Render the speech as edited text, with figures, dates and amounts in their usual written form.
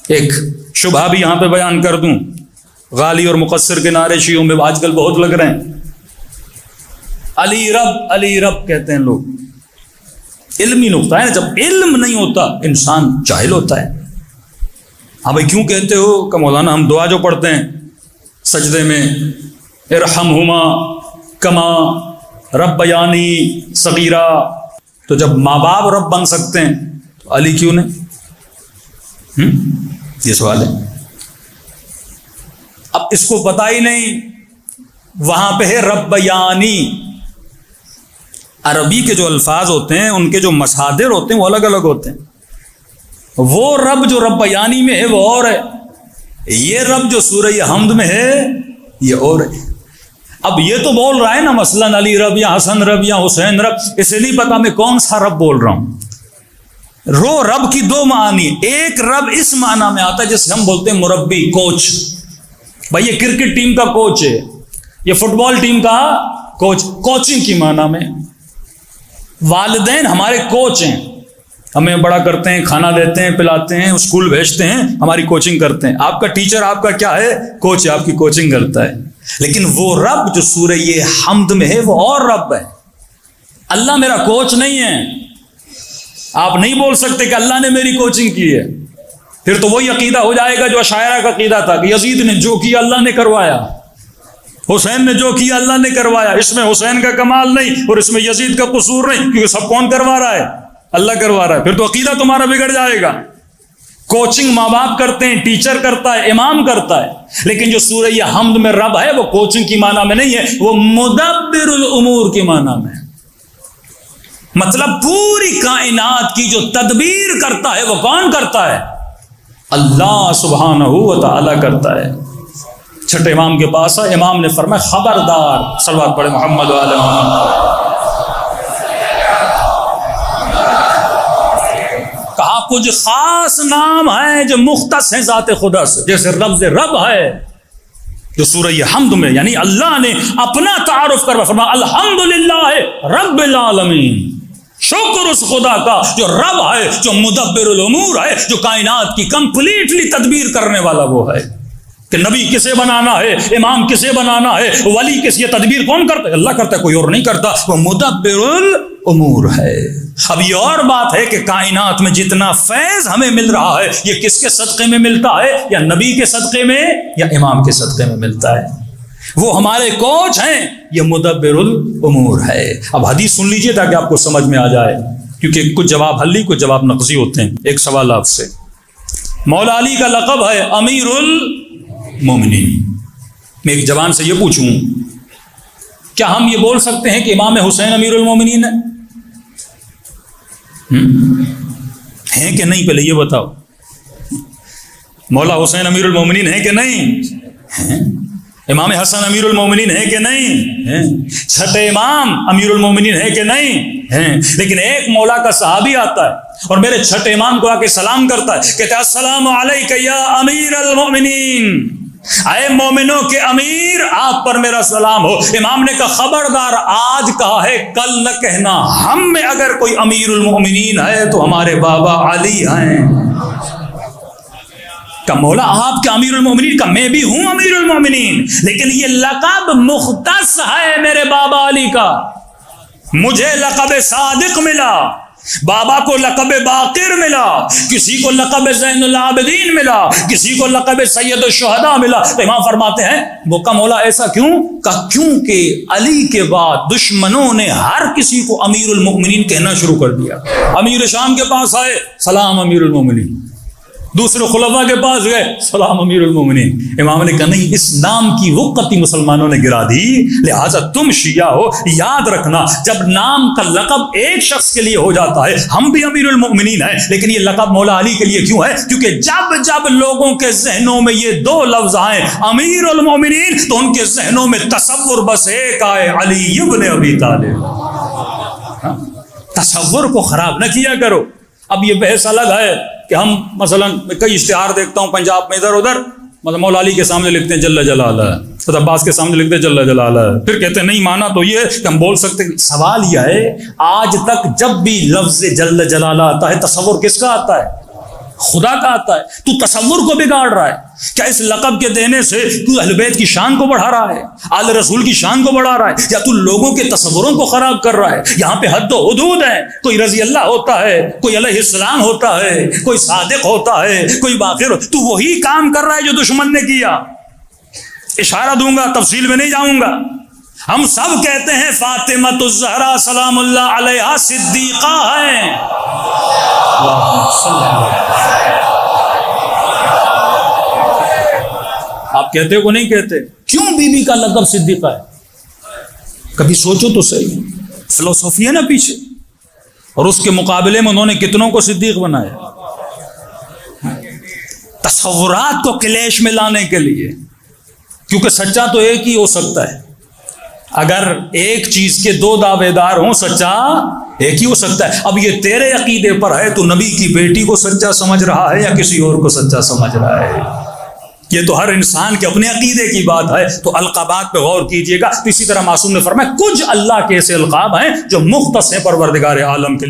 एक शुबहा भी यहां पे बयान कर दूं, गाली और मुकस्सर के नारे शियों में आजकल बहुत लग रहे हैं। अली रब कहते हैं लोग, इल्मी नुक्ता है ना, जब इल्म नहीं होता इंसान जाहिल होता है। हाँ भाई क्यों कहते हो कि मौलाना हम दुआ जो पढ़ते हैं सजदे में, इरहमहुमा कमा रब्बयानी सगीरा, तो जब माँ बाप रब बन सकते हैं तो अली क्यों नहीं? ये सवाल है। अब इसको पता ही नहीं, वहां पे है रब्बयानी। अरबी के जो अल्फाज होते हैं उनके जो मसादिर होते हैं वो अलग अलग होते हैं। वो रब जो रब्बयानी में है वो और है, ये रब जो सूरह हमद में है ये और है। अब ये तो बोल रहा है ना मसलन अली रब या हसन रब या हुसैन रब, इसे नहीं पता मैं कौन सा रब बोल रहा हूं। रब की दो मानी, एक रब इस माना में आता है जिसे हम बोलते हैं मुरब्बी, कोच। भाई ये क्रिकेट टीम का कोच है, ये फुटबॉल टीम का कोच, कोचिंग की माना में। वालिदैन हमारे कोच हैं, हमें बड़ा करते हैं, खाना देते हैं, पिलाते हैं, स्कूल भेजते हैं, हमारी कोचिंग करते हैं। आपका टीचर आपका क्या है? कोच है, आपकी कोचिंग करता है। लेकिन वो रब जो सूरह ये हमद में है वो और रब है। अल्लाह मेरा कोच नहीं है। आप नहीं बोल सकते कि अल्लाह ने मेरी कोचिंग की है, फिर तो वही अकीदा हो जाएगा जो अशायरा का अकीदा था कि यजीद ने जो किया अल्लाह ने करवाया, हुसैन ने जो किया अल्लाह ने करवाया, इसमें हुसैन का कमाल नहीं और इसमें यजीद का कसूर नहीं, क्योंकि सब कौन करवा रहा है? अल्लाह करवा रहा है। फिर तो अकीदा तुम्हारा बिगड़ जाएगा। कोचिंग माँ बाप करते हैं, टीचर करता है, इमाम करता है। लेकिन जो सूरह ये हमद में रब है वो कोचिंग की माना में नहीं है, वो मुदब्बिरुल उमूर की माना में। मतलब पूरी कायनात की जो तदबीर करता है वो कौन करता है? अल्लाह सुब्हानहू व तआला करता है। छठे इमाम के पास है, इमाम ने फरमाया खबरदार, सल्लल्लाहु अलैहि मोहम्मद व आले मोहम्मद। कहा कुछ खास नाम है जो मुख्तस है ज़ात खुदा से, जैसे लफ्ज़ रब है जो सूरह हमद में, यानी अल्लाह ने अपना तारुफ करवा फरमाया अल्हम्दुलिल्लाह रब्बिल आलमीन। शुक्र उस खुदा का जो रब है, जो मुदब्बिरुल उमूर है, जो कायनात की कंप्लीटली तदबीर करने वाला वो है। कि नबी किसे बनाना है, इमाम किसे बनाना है, वली किस, ये तदबीर कौन करता है? अल्लाह करता है, कोई और नहीं करता। वो मुदब्बिरुल उमूर है। अब ये और बात है कि कायनात में जितना फैज हमें मिल रहा है ये किसके सदक़े में मिलता है? या नबी के सदक़े में या इमाम के सदक़े में मिलता है। वो हमारे कोच हैं, ये मुदब्बिरुल उमूर है। अब हदीस सुन लीजिए ताकि आपको समझ में आ जाए, क्योंकि कुछ जवाब हल्ली कुछ जवाब नक़ज़ी होते हैं। एक सवाल आपसे, मौला अली का लक़ब है अमीरुल मोमिनीन। मैं एक जवान से ये पूछूं, क्या हम ये बोल सकते हैं कि इमाम हुसैन अमीरुल मोमिनीन है? हैं कि नहीं? पहले ये बताओ, मौला हुसैन अमीरुल मोमिनीन है कि नहीं? हैं। इमाम हसन अमीरुल मोमिनीन है कि नहीं? हैं। छठे इमाम अमीरुल मोमिनीन है कि नहीं? हैं। लेकिन एक मौला का सहाबी आता है और मेरे छठे इमाम को आके सलाम करता है, कहता है अस्सलामु अलैका या अमीरुल मोमिनीन, आए मोमिनों के अमीर आप पर मेरा सलाम हो। इमाम ने कहा खबरदार, आज कहा है कल न कहना, हम में अगर कोई अमीरुल मोमिनीन है तो हमारे बाबा अली हैं। का मौला आप क्या अमीरुल मोमिनीन? का मैं भी हूं अमीरुल मोमिनीन, लेकिन ये लक़ब मुख्तस है मेरे बाबा अली का। मुझे लक़ब सादिक मिला, बाबा को लक़ब बाक़िर मिला, किसी को लक़ब ज़ैनुल आबिदीन मिला, किसी को लक़ब सैयदुश शुहदा मिला। तो इमाम फरमाते हैं वो का मौला ऐसा क्यों? का क्योंकि अली के बाद दुश्मनों ने हर किसी को अमीरुल मोमिनीन कहना शुरू कर दिया। अमीर शाम के पास आए, सलाम अमीरुल मोमिनीन। दूसरे खुलफा के पास गए, सलाम अमीरुल मोमिनीन। इमाम ने कहा नहीं, इस नाम की वक़्ति मुसलमानों ने गिरा दी, लिहाजा तुम शिया हो, याद रखना जब नाम का लक़ब एक शख्स के लिए हो जाता है, हम भी अमीरुल मोमिनीन है, लेकिन ये लक़ब मौला अली के लिए क्यों है? क्योंकि जब जब लोगों के जहनों में ये दो लफ्ज आए अमीरुल मोमिनीन, तो उनके जहनों में तसव्वुर बस एक आए, अली इब्न अबी तालिब। तसव्वुर को खराब न किया करो। अब ये बहस अलग है कि हम मसलन कई इश्तिहार देखता हूँ पंजाब में इधर उधर, मतलब मौला अली के सामने लिखते हैं जल्ला जलाला, तो अब्बास के सामने लिखते हैं जल्ला जलाला, फिर कहते हैं नहीं माना तो ये कि हम बोल सकते हैं। सवाल यह है, आज तक जब भी लफ्ज जल्ला जलाला आता है तसव्वुर किसका आता है? खुदा का आता है, तू तसव्वुर को बिगाड़ रहा है। क्या इस लक़ब के देने से तू अहले बैत की शान को बढ़ा रहा है, आले रसूल की शान को बढ़ा रहा है, या तू लोगों के तसव्वुरों को खराब कर रहा है? यहाँ पे हद व हुदूद है। कोई रज़ी अल्लाह होता है, कोई अलैहिस्सलाम होता है, कोई सादिक होता है, कोई बाक़िर। तू वही काम कर रहा है जो दुश्मन ने किया। इशारा दूंगा, तफसील में नहीं जाऊंगा। हम सब कहते हैं फातिमतुज़ ज़हरा सलामुल्लाह अलैहा सिद्दीक़ा है। आप कहते हो को नहीं कहते? क्यों बीबी का लक़ब सिद्दीक़ा है? कभी सोचो तो सही, फिलोसॉफी है ना पीछे। और उसके मुकाबले में उन्होंने कितनों को सिद्दीक़ बनाया, तसव्वुरात को क्लेश में लाने के लिए। क्योंकि सच्चा तो एक ही हो सकता है। अगर एक चीज के दो दावेदार हों, सच्चा एक ही हो सकता है। अब ये तेरे अकीदे पर है, तो नबी की बेटी को सच्चा समझ रहा है या किसी और को सच्चा समझ रहा है? ये तो हर इंसान के अपने अकीदे की बात है। तो अलक़ाबात पे गौर कीजिएगा। इसी तरह मासूम ने फरमाया कुछ अल्लाह के ऐसे अलक़ाब हैं जो मुख्तस हैं परवरदिगार आलम के लिए।